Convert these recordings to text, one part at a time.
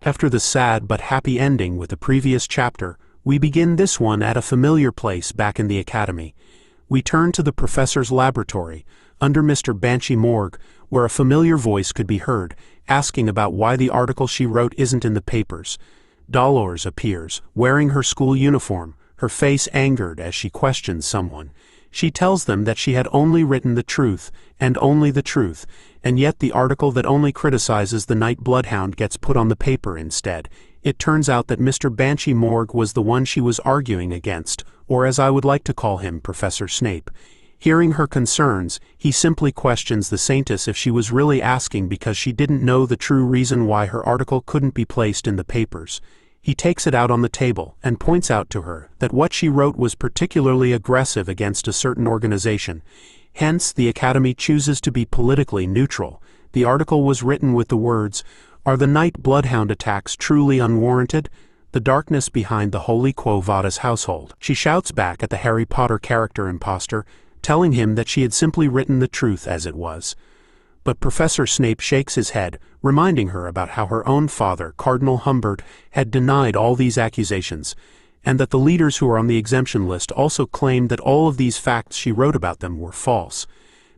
After the sad but happy ending with the previous chapter, we begin this one at a familiar place back in the academy. We turn to the professor's laboratory, under Mr. Banshee Morgue, where a familiar voice could be heard, asking about why the article she wrote isn't in the papers. Dolores appears, wearing her school uniform, her face angered as she questions someone. She tells them that she had only written the truth, and only the truth, and yet the article that only criticizes the Night Bloodhound gets put on the paper instead. It turns out that Mr. Banshee Morgue was the one she was arguing against, or as I would like to call him, Professor Snape. Hearing her concerns, he simply questions the saintus if she was really asking because she didn't know the true reason why her article couldn't be placed in the papers. He takes it out on the table and points out to her that what she wrote was particularly aggressive against a certain organization. Hence, the Academy chooses to be politically neutral. The article was written with the words, "Are the Night Bloodhound attacks truly unwarranted? The darkness behind the Holy Quo Vadis household." She shouts back at the Harry Potter character imposter, telling him that she had simply written the truth as it was. But Professor Snape shakes his head, reminding her about how her own father, Cardinal Humbert, had denied all these accusations, and that the leaders who are on the exemption list also claimed that all of these facts she wrote about them were false.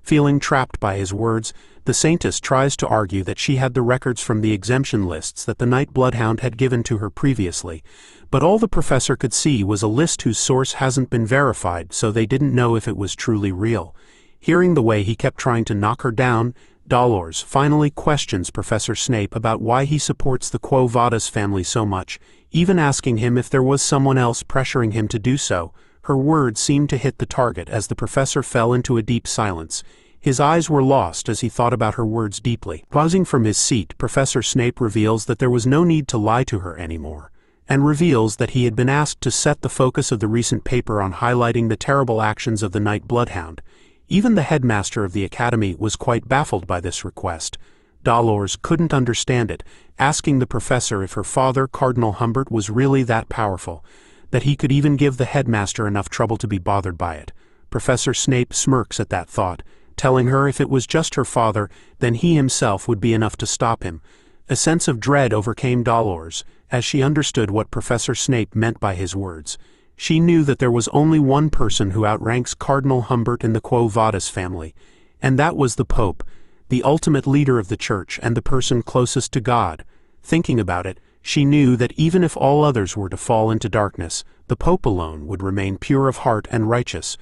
Feeling trapped by his words, the saintus tries to argue that she had the records from the exemption lists that the Night Bloodhound had given to her previously, but all the professor could see was a list whose source hasn't been verified, so they didn't know if it was truly real. Hearing the way he kept trying to knock her down, Dolores finally questions Professor Snape about why he supports the Quo Vadis family so much, even asking him if there was someone else pressuring him to do so. Her words seemed to hit the target as the professor fell into a deep silence. His eyes were lost as he thought about her words deeply. Pausing from his seat, Professor Snape reveals that there was no need to lie to her anymore, and reveals that he had been asked to set the focus of the recent paper on highlighting the terrible actions of the Night Bloodhound. Even the headmaster of the academy was quite baffled by this request. Dolores couldn't understand it, asking the professor if her father, Cardinal Humbert, was really that powerful, that he could even give the headmaster enough trouble to be bothered by it. Professor Snape smirks at that thought, telling her if it was just her father, then he himself would be enough to stop him. A sense of dread overcame Dolores, as she understood what Professor Snape meant by his words. She knew that there was only one person who outranks Cardinal Humbert in the Quo Vadis family, and that was the Pope, the ultimate leader of the Church and the person closest to God. Thinking about it, she knew that even if all others were to fall into darkness, the Pope alone would remain pure of heart and righteous.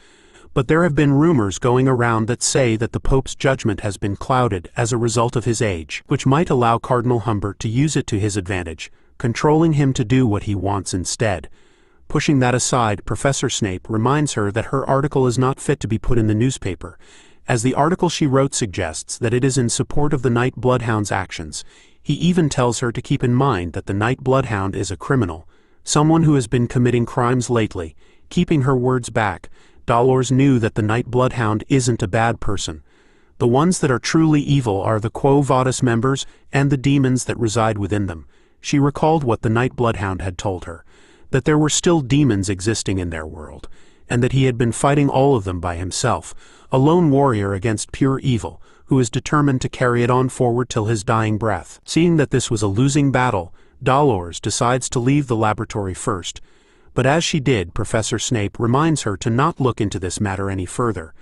But there have been rumors going around that say that the Pope's judgment has been clouded as a result of his age, which might allow Cardinal Humbert to use it to his advantage, controlling him to do what he wants instead. Pushing that aside, Professor Snape reminds her that her article is not fit to be put in the newspaper, as the article she wrote suggests that it is in support of the Night Bloodhound's actions. He even tells her to keep in mind that the Night Bloodhound is a criminal, someone who has been committing crimes lately. Keeping her words back, Dolores knew that the Night Bloodhound isn't a bad person. The ones that are truly evil are the Quo Vadis members and the demons that reside within them. She recalled what the Night Bloodhound had told her, that there were still demons existing in their world, and that he had been fighting all of them by himself, a lone warrior against pure evil, who is determined to carry it on forward till his dying breath. Seeing that this was a losing battle, Dolores decides to leave the laboratory first, but as she did, Professor Snape reminds her to not look into this matter any further.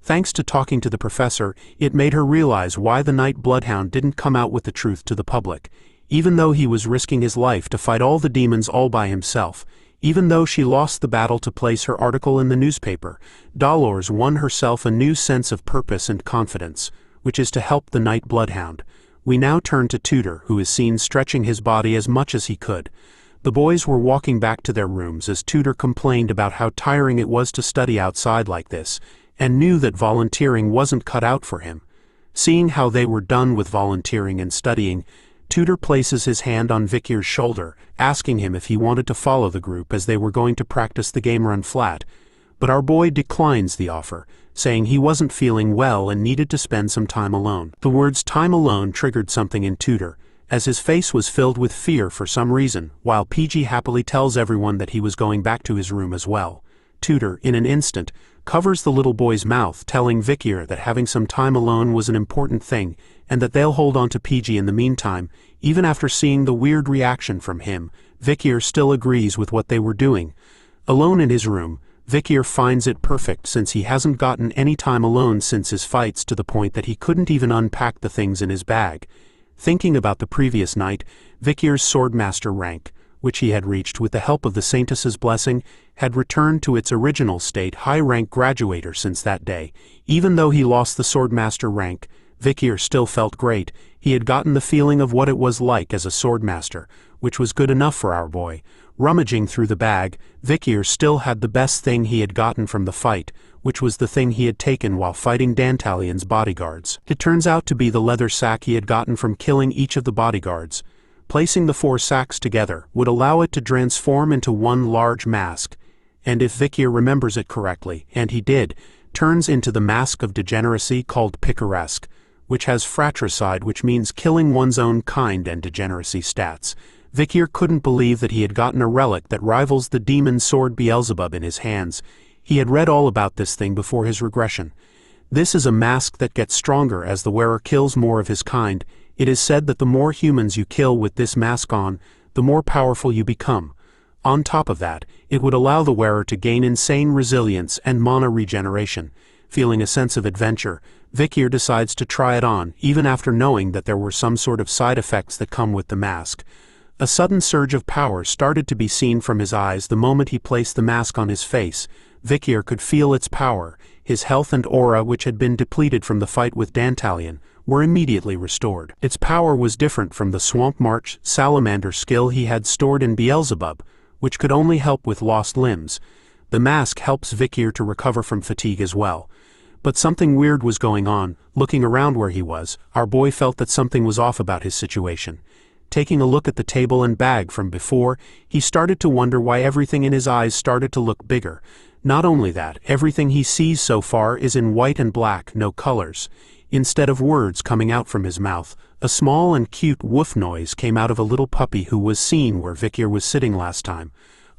Thanks to talking to the professor, it made her realize why the Night Bloodhound didn't come out with the truth to the public. Even though he was risking his life to fight all the demons all by himself, even though she lost the battle to place her article in the newspaper, Dolores won herself a new sense of purpose and confidence, which is to help the Night Bloodhound. We now turn to Tudor, who is seen stretching his body as much as he could. The boys were walking back to their rooms as Tudor complained about how tiring it was to study outside like this, and knew that volunteering wasn't cut out for him. Seeing how they were done with volunteering and studying, Tudor places his hand on Vikir's shoulder, asking him if he wanted to follow the group as they were going to practice the game run flat. But our boy declines the offer, saying he wasn't feeling well and needed to spend some time alone. The words "time alone" triggered something in Tudor, as his face was filled with fear for some reason, while PG happily tells everyone that he was going back to his room as well. Tudor, in an instant, covers the little boy's mouth, telling Vikir that having some time alone was an important thing, and that they'll hold on to PG in the meantime. Even after seeing the weird reaction from him, Vikir still agrees with what they were doing. Alone in his room, Vikir finds it perfect since he hasn't gotten any time alone since his fights, to the point that he couldn't even unpack the things in his bag. Thinking about the previous night, Vikir's swordmaster rank, which he had reached with the help of the saintus's blessing, had returned to its original state, high-rank graduator since that day. Even though he lost the swordmaster rank, Vikir still felt great. He had gotten the feeling of what it was like as a swordmaster, which was good enough for our boy. Rummaging through the bag, Vikir still had the best thing he had gotten from the fight, which was the thing he had taken while fighting Dantalion's bodyguards. It turns out to be the leather sack he had gotten from killing each of the bodyguards. Placing the 4 sacks together would allow it to transform into one large mask, and if Vikir remembers it correctly, and he did, turns into the mask of degeneracy called picaresque, which has fratricide, which means killing one's own kind, and degeneracy stats. Vikir couldn't believe that he had gotten a relic that rivals the demon sword Beelzebub in his hands. He had read all about this thing before his regression. This is a mask that gets stronger as the wearer kills more of his kind. It is said that the more humans you kill with this mask on, the more powerful you become. On top of that, it would allow the wearer to gain insane resilience and mana regeneration. Feeling a sense of adventure, Vikir decides to try it on, even after knowing that there were some sort of side effects that come with the mask. A sudden surge of power started to be seen from his eyes the moment he placed the mask on his face. Vikir could feel its power. His health and aura, which had been depleted from the fight with Dantalion, were immediately restored. Its power was different from the Swamp March salamander skill he had stored in Beelzebub, which could only help with lost limbs. The mask helps Vikir to recover from fatigue as well. But something weird was going on. Looking around where he was, our boy felt that something was off about his situation. Taking a look at the table and bag from before, he started to wonder why everything in his eyes started to look bigger. Not only that, everything he sees so far is in white and black, no colors. Instead of words coming out from his mouth, a small and cute woof noise came out of a little puppy who was seen where Vikir was sitting last time.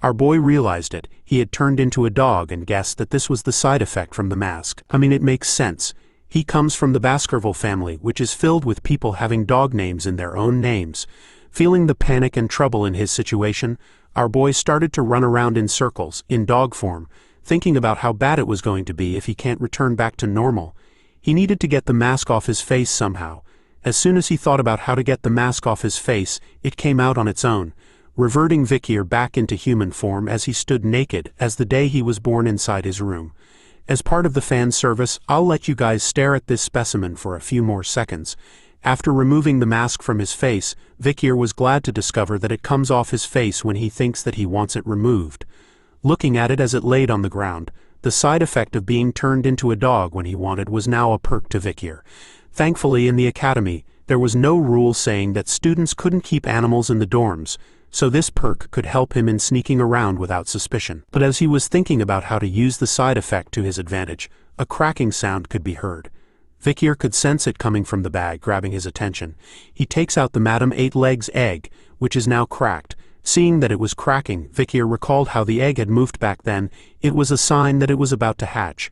Our boy realized it. He had turned into a dog and guessed that this was the side effect from the mask. I mean, it makes sense. He comes from the Baskerville family, which is filled with people having dog names in their own names. Feeling the panic and trouble in his situation, our boy started to run around in circles, in dog form, thinking about how bad it was going to be if he can't return back to normal. He needed to get the mask off his face somehow. As soon as he thought about how to get the mask off his face, it came out on its own, reverting Vikir back into human form as he stood naked as the day he was born inside his room. As part of the fan service, I'll let you guys stare at this specimen for a few more seconds. After removing the mask from his face, Vikir was glad to discover that it comes off his face when he thinks that he wants it removed. Looking at it as it laid on the ground, the side effect of being turned into a dog when he wanted was now a perk to Vikir. Thankfully, in the academy, there was no rule saying that students couldn't keep animals in the dorms, so this perk could help him in sneaking around without suspicion. But as he was thinking about how to use the side effect to his advantage, a cracking sound could be heard. Vikir could sense it coming from the bag, grabbing his attention. He takes out the Madame Eight Legs egg, which is now cracked. Seeing that it was cracking, Vikir recalled how the egg had moved back then. It was a sign that it was about to hatch.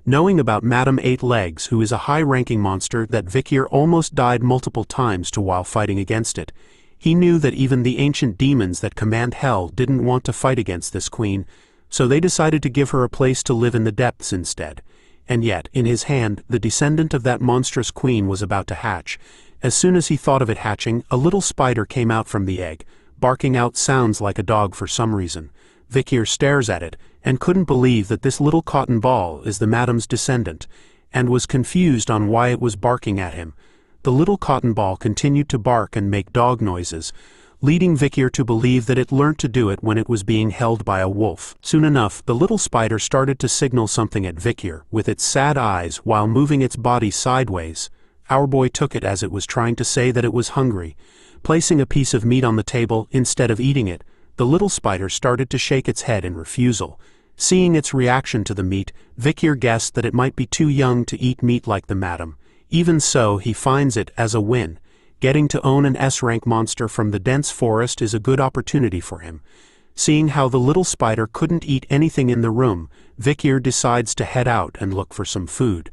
Knowing about Madame Eight Legs, who is a high-ranking monster that Vikir almost died multiple times to while fighting against it, he knew that even the ancient demons that command hell didn't want to fight against this queen, so they decided to give her a place to live in the depths instead. And yet, in his hand, the descendant of that monstrous queen was about to hatch. As soon as he thought of it hatching, a little spider came out from the egg, barking out sounds like a dog for some reason. Vikir stares at it, and couldn't believe that this little cotton ball is the madam's descendant, and was confused on why it was barking at him. The little cotton ball continued to bark and make dog noises, leading Vikir to believe that it learnt to do it when it was being held by a wolf. Soon enough, the little spider started to signal something at Vikir with its sad eyes while moving its body sideways. Our boy took it as it was trying to say that it was hungry. Placing a piece of meat on the table instead of eating it, the little spider started to shake its head in refusal. Seeing its reaction to the meat, Vikir guessed that it might be too young to eat meat like the madam. Even so, he finds it as a win. Getting to own an S-rank monster from the dense forest is a good opportunity for him. Seeing how the little spider couldn't eat anything in the room, Vikir decides to head out and look for some food.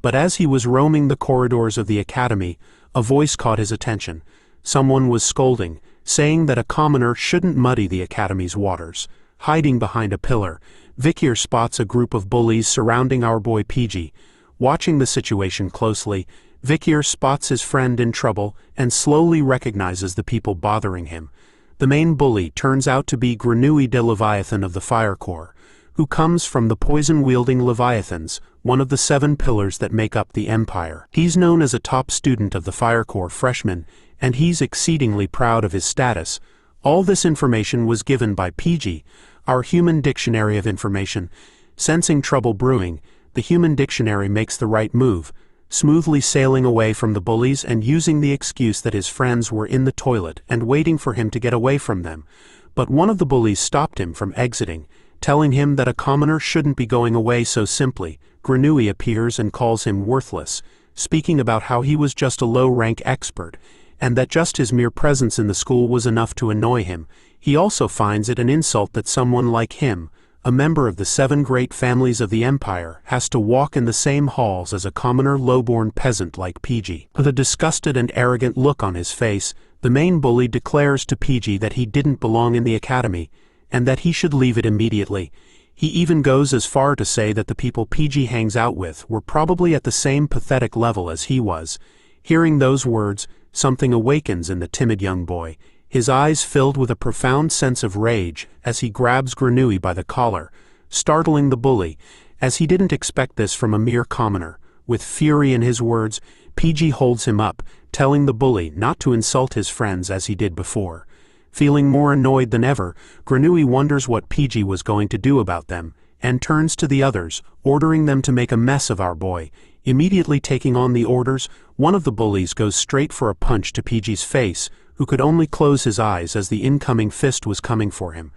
But as he was roaming the corridors of the academy, a voice caught his attention. Someone was scolding, saying that a commoner shouldn't muddy the academy's waters. Hiding behind a pillar, Vikir spots a group of bullies surrounding our boy PG. Watching the situation closely, Vikir spots his friend in trouble and slowly recognizes the people bothering him. The main bully turns out to be Grenouille de Leviathan of the Fire Corps, who comes from the poison-wielding Leviathans, one of the 7 pillars that make up the Empire. He's known as a top student of the Fire Corps freshman, and he's exceedingly proud of his status. All this information was given by PG, our human dictionary of information. Sensing trouble brewing, the human dictionary makes the right move, smoothly sailing away from the bullies and using the excuse that his friends were in the toilet and waiting for him to get away from them. But one of the bullies stopped him from exiting, telling him that a commoner shouldn't be going away so simply. Grenouille appears and calls him worthless, speaking about how he was just a low-rank expert, and that just his mere presence in the school was enough to annoy him. He also finds it an insult that someone like him, a member of the 7 great families of the Empire, has to walk in the same halls as a commoner low-born peasant like PG. With a disgusted and arrogant look on his face, the main bully declares to PG that he didn't belong in the academy, and that he should leave it immediately. He even goes as far to say that the people PG hangs out with were probably at the same pathetic level as he was. Hearing those words, something awakens in the timid young boy, his eyes filled with a profound sense of rage as he grabs Grenouille by the collar, startling the bully, as he didn't expect this from a mere commoner. With fury in his words, PG holds him up, telling the bully not to insult his friends as he did before. Feeling more annoyed than ever, Grenouille wonders what PG was going to do about them, and turns to the others, ordering them to make a mess of our boy. Immediately taking on the orders, one of the bullies goes straight for a punch to PG's face, who could only close his eyes as the incoming fist was coming for him.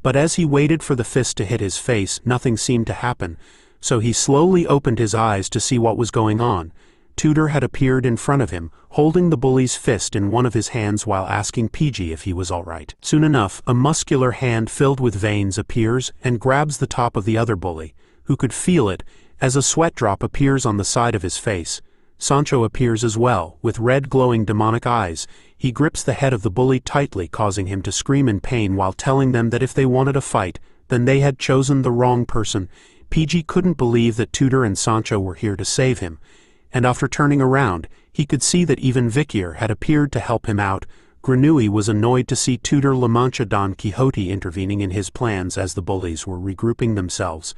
But as he waited for the fist to hit his face, nothing seemed to happen, so he slowly opened his eyes to see what was going on. Tudor had appeared in front of him, holding the bully's fist in one of his hands while asking PG if he was all right. Soon enough, a muscular hand filled with veins appears and grabs the top of the other bully, who could feel it, as a sweat drop appears on the side of his face. Sancho appears as well, with red glowing demonic eyes. He grips the head of the bully tightly, causing him to scream in pain while telling them that if they wanted a fight, then they had chosen the wrong person. PG couldn't believe that Tudor and Sancho were here to save him, and after turning around, he could see that even Vikir had appeared to help him out. Grenouille was annoyed to see Tudor La Mancha Don Quixote intervening in his plans as the bullies were regrouping themselves.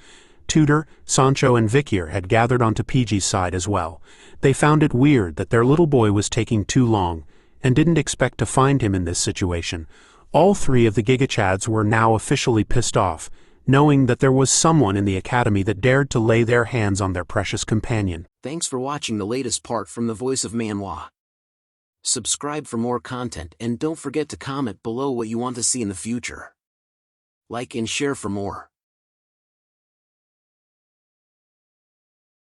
Tudor, Sancho and Vikir had gathered onto PG's side as well. They found it weird that their little boy was taking too long, and didn't expect to find him in this situation. All 3 of the Gigachads were now officially pissed off, knowing that there was someone in the academy that dared to lay their hands on their precious companion. Thanks for watching the latest part from the voice of Manhwa. Subscribe for more content and don't forget to comment below what you want to see in the future. Like and share for more.